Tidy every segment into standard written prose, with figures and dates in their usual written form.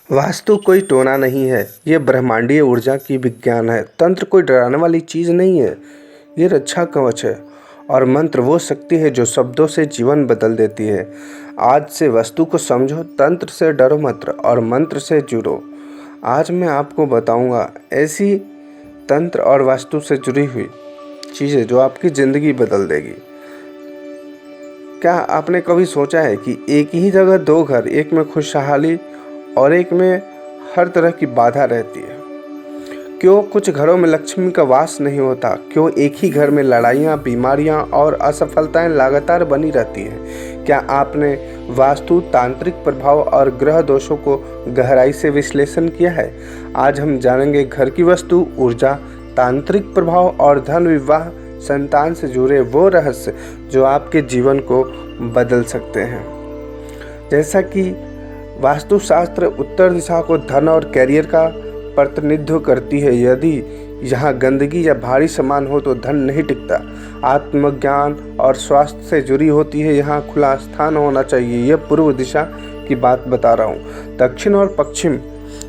वास्तु कोई टोना नहीं है, ये ब्रह्मांडीय ऊर्जा की विज्ञान है। तंत्र कोई डराने वाली चीज़ नहीं है, ये रक्षा कवच है। और मंत्र वो शक्ति है जो शब्दों से जीवन बदल देती है। आज से वास्तु को समझो, तंत्र से डरो मत और मंत्र से जुड़ो। आज मैं आपको बताऊंगा ऐसी तंत्र और वास्तु से जुड़ी हुई चीज़ें जो आपकी ज़िंदगी बदल देगी। क्या आपने कभी सोचा है कि एक ही जगह दो घर, एक में खुशहाली और एक में हर तरह की बाधा रहती है? क्यों कुछ घरों में लक्ष्मी का वास नहीं होता? क्यों एक ही घर में लड़ाइयाँ, बीमारियाँ और असफलताएं लगातार बनी रहती हैं? क्या आपने वास्तु, तांत्रिक प्रभाव और ग्रह दोषों को गहराई से विश्लेषण किया है? आज हम जानेंगे घर की वास्तु, ऊर्जा, तांत्रिक प्रभाव और धन, विवाह, संतान से जुड़े वो रहस्य जो आपके जीवन को बदल सकते हैं। जैसा कि वास्तुशास्त्र उत्तर दिशा को धन और कैरियर का प्रतिनिधित्व करती है। यदि यहाँ गंदगी या भारी सामान हो तो धन नहीं टिकता। आत्मज्ञान और स्वास्थ्य से जुड़ी होती है, यहाँ खुला स्थान होना चाहिए। यह पूर्व दिशा की बात बता रहा हूँ। दक्षिण और पश्चिम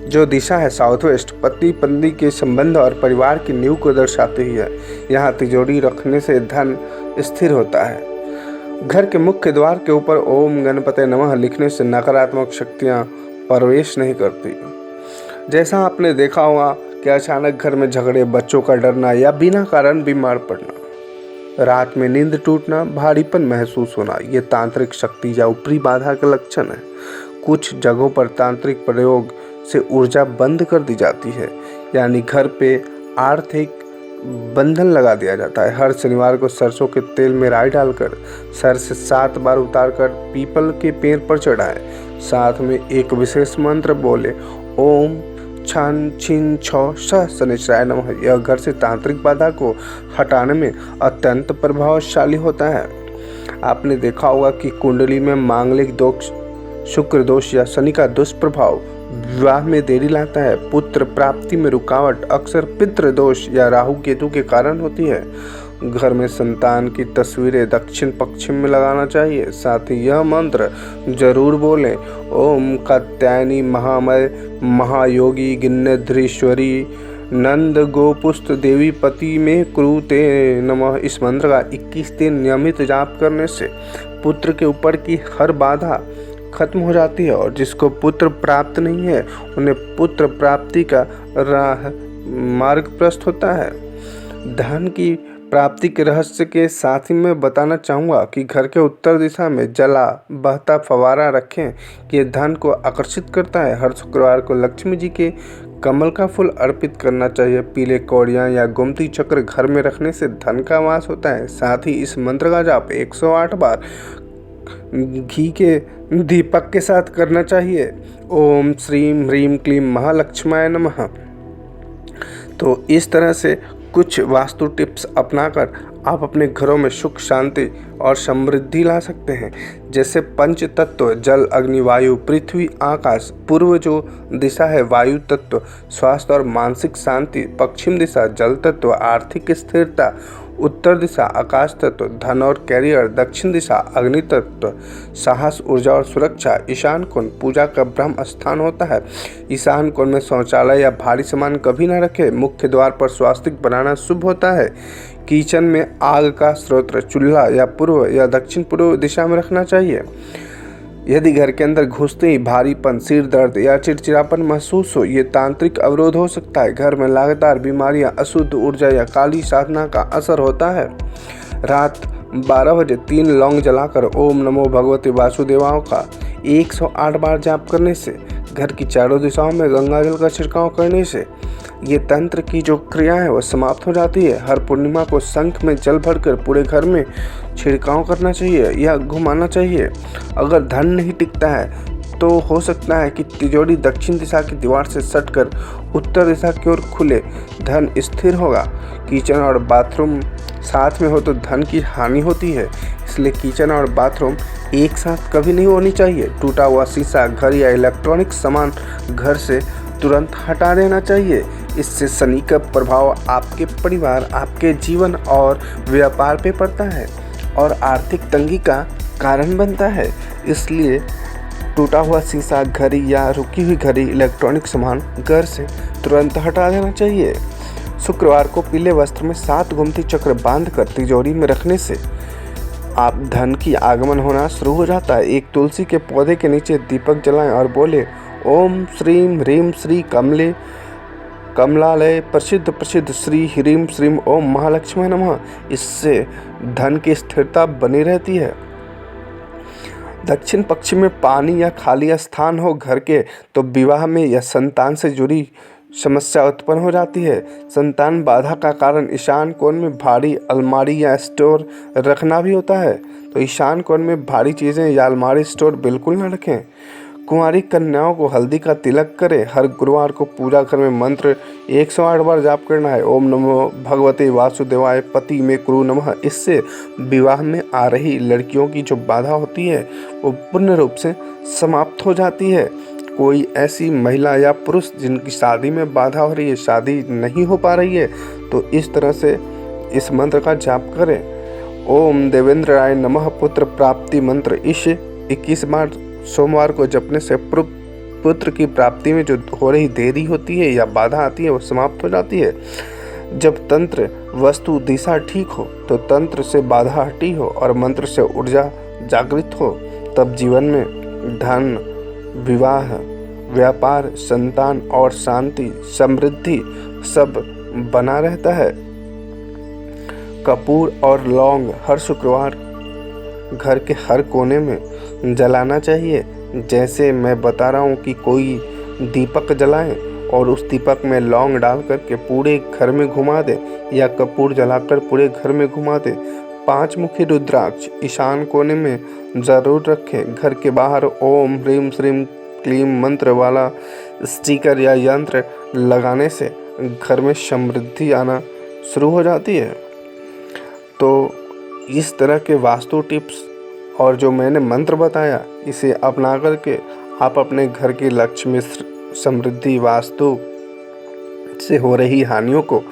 जो दिशा है, साउथ वेस्ट, पति पत्नी के संबंध और परिवार की नींव को दर्शाती है। यहाँ तिजोरी रखने से धन स्थिर होता है। घर के मुख्य द्वार के ऊपर ओम गणपते नमः लिखने से नकारात्मक शक्तियाँ प्रवेश नहीं करती। जैसा आपने देखा होगा कि अचानक घर में झगड़े, बच्चों का डरना या बिना कारण बीमार पड़ना, रात में नींद टूटना, भारीपन महसूस होना, ये तांत्रिक शक्ति या ऊपरी बाधा का लक्षण है। कुछ जगहों पर तांत्रिक प्रयोग से ऊर्जा बंद कर दी जाती है, यानी घर पे आर्थिक बंधन लगा दिया जाता है। हर शनिवार को सरसों के तेल में राई डालकर सर से 7 बार उतारकर पीपल के पेड़ पर चढ़ाएं। साथ में एक विशेष मंत्र बोले, ओम छन छिन छौ श शनिश्चराय नमः। यह घर से तांत्रिक बाधा को हटाने में अत्यंत प्रभावशाली होता है। आपने देखा होगा कि कुंडली में मांगलिक दोष, शुक्र दोष या शनि का दुष्प्रभाव विवाह में देरी लाता है। पुत्र प्राप्ति में रुकावट अक्सर पितृ दोष या राहु केतु के कारण होती है। घर में संतान की तस्वीरें दक्षिण पश्चिम में लगाना चाहिए। साथ ही यह मंत्र जरूर बोलें, ओम कात्यायनी महामय महायोगी गिन्नधरीश्वरी नंद गोपुस्त देवी पति में क्रूते नमः। इस मंत्र का 21 दिन नियमित जाप करने से पुत्र के ऊपर की हर बाधा खत्म हो जाती है, और जिसको पुत्र प्राप्त नहीं है उन्हें पुत्र प्राप्ति का राह मार्ग प्रशस्त होता है। धन की प्राप्ति के रहस्य के साथ ही मैं बताना चाहूँगा कि घर के उत्तर दिशा में जला बहता फवारा रखें कि यह धन को आकर्षित करता है। हर शुक्रवार को लक्ष्मी जी के कमल का फूल अर्पित करना चाहिए। पीले कौड़ियाँ या गोमती चक्र घर में रखने से धन का वास होता है। साथ ही इस मंत्र का जाप 108 बार घी के दीपक के साथ करना चाहिए। ओम श्रीम ह्रीम क्लीम महालक्ष्माय नमः। तो इस तरह से कुछ वास्तु टिप्स अपनाकर आप अपने घरों में सुख, शांति और समृद्धि ला सकते हैं। जैसे पंच तत्व जल, अग्नि, वायु, पृथ्वी, आकाश। पूर्व जो दिशा है वायु तत्व स्वास्थ्य और मानसिक शांति, पश्चिम दिशा जल तत्व आर्थिक स्थिरता, उत्तर दिशा आकाश तत्व धन और कैरियर, दक्षिण दिशा अग्नि तत्व साहस, ऊर्जा और सुरक्षा, ईशान कोण पूजा का ब्रह्म स्थान होता है। ईशान कोण में शौचालय या भारी सामान कभी न रखें। मुख्य द्वार पर स्वास्तिक बनाना शुभ होता है। किचन में आग का स्रोत चूल्हा या पूर्व या दक्षिण पूर्व दिशा में रखना चाहिए। यदि घर के अंदर घुसते ही भारीपन, सिर दर्द या चिड़चिड़ापन महसूस हो, ये तांत्रिक अवरोध हो सकता है। घर में लगातार बीमारियां, अशुद्ध ऊर्जा या काली साधना का असर होता है। रात 12 बजे 3 लौंग जलाकर ओम नमो भगवते वासुदेवाय का 108 बार जाप करने से, घर की चारों दिशाओं में गंगा जल का छिड़काव करने से ये तंत्र की जो क्रिया है वह समाप्त हो जाती है। हर पूर्णिमा को शंख में जल भरकर पूरे घर में छिड़काव करना चाहिए या घुमाना चाहिए। अगर धन नहीं टिकता है तो हो सकता है कि तिजोरी दक्षिण दिशा की दीवार से सटकर उत्तर दिशा की ओर खुले, धन स्थिर होगा। किचन और बाथरूम साथ में हो तो धन की हानि होती है, इसलिए किचन और बाथरूम एक साथ कभी नहीं होनी चाहिए। टूटा हुआ शीशा, घर या इलेक्ट्रॉनिक सामान घर से तुरंत हटा देना चाहिए। इससे शनि का प्रभाव आपके परिवार, आपके जीवन और व्यापार पे पड़ता है और आर्थिक तंगी का कारण बनता है। इसलिए टूटा हुआ शीशा, घड़ी या रुकी हुई घड़ी, इलेक्ट्रॉनिक सामान घर से तुरंत हटा देना चाहिए। शुक्रवार को पीले वस्त्र में 7 गोमती चक्र बांधकर तिजोरी में रखने से आप धन की आगमन होना शुरू हो जाता है। एक तुलसी के पौधे के नीचे दीपक जलाएं और बोले ओम श्रीम ह्रीम श्री कमलालय प्रसिद्ध प्रसिद्ध श्री ह्रीम श्रीम ओम महालक्ष्मी नमः। इससे धन की स्थिरता बनी रहती है। दक्षिण पश्चिम में पानी या खाली स्थान हो घर के तो विवाह में या संतान से जुड़ी समस्या उत्पन्न हो जाती है। संतान बाधा का कारण ईशान कोण में भारी अलमारी या स्टोर रखना भी होता है, तो ईशान कोण में भारी चीज़ें या अलमारी स्टोर बिल्कुल न रखें। कुंवारी कन्याओं को हल्दी का तिलक करें। हर गुरुवार को पूजा घर में मंत्र 108 बार जाप करना है। ओम नमो भगवते वासुदेवाय पति में कुरु नमः। इससे विवाह में आ रही लड़कियों की जो बाधा होती है वो पूर्ण रूप से समाप्त हो जाती है। कोई ऐसी महिला या पुरुष जिनकी शादी में बाधा हो रही है, शादी नहीं हो पा रही है, तो इस तरह से इस मंत्र का जाप करें। ओम देवेंद्र राय नमः पुत्र प्राप्ति मंत्र इस 21 बार सोमवार को जपने से पुत्र की प्राप्ति में जो हो रही देरी होती है या बाधा आती है वो समाप्त हो जाती है। जब तंत्र वस्तु दिशा ठीक हो तो तंत्र से बाधा हटी हो और मंत्र से ऊर्जा जागृत हो, तब जीवन में धन, विवाह, व्यापार, संतान और शांति समृद्धि सब बना रहता है। कपूर और लौंग हर शुक्रवार घर के हर कोने में जलाना चाहिए। जैसे मैं बता रहा हूँ कि कोई दीपक जलाएं और उस दीपक में लौंग डाल करके पूरे घर में घुमा दे या कपूर जलाकर पूरे घर में घुमा दे। 5 मुखी रुद्राक्ष ईशान कोने में ज़रूर रखें। घर के बाहर ओम ह्रीम श्रीम क्लीम मंत्र वाला स्टिकर या यंत्र लगाने से घर में समृद्धि आना शुरू हो जाती है। तो इस तरह के वास्तु टिप्स और जो मैंने मंत्र बताया, इसे अपना करके आप अपने घर की लक्ष्मी समृद्धि वास्तु से हो रही हानियों को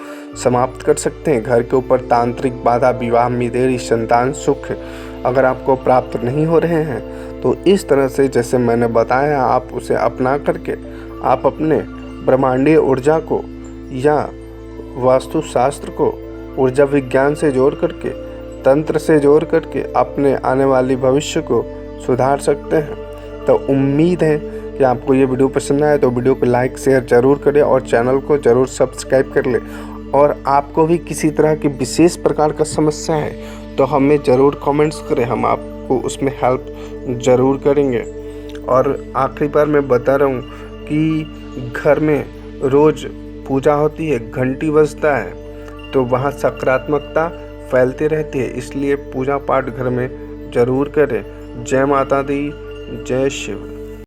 समाप्त कर सकते हैं। घर के ऊपर तांत्रिक बाधा, विवाह में देरी, संतान सुख अगर आपको प्राप्त नहीं हो रहे हैं तो इस तरह से जैसे मैंने बताया आप उसे अपना करके आप अपने ब्रह्मांडीय ऊर्जा को या वास्तुशास्त्र को ऊर्जा विज्ञान से जोड़ करके, तंत्र से जोड़ करके अपने आने वाली भविष्य को सुधार सकते हैं। तो उम्मीद है कि आपको ये वीडियो पसंद आए तो वीडियो को लाइक शेयर ज़रूर करें और चैनल को ज़रूर सब्सक्राइब कर लें। और आपको भी किसी तरह की विशेष प्रकार का समस्या है तो हमें ज़रूर कमेंट्स करें, हम आपको उसमें हेल्प ज़रूर करेंगे। और आखिरी बार मैं बता रहा हूँ कि घर में रोज़ पूजा होती है, घंटी बजता है, तो वहाँ सकारात्मकता फैलती रहती है, इसलिए पूजा पाठ घर में ज़रूर करें। जय माता दी, जय शिव।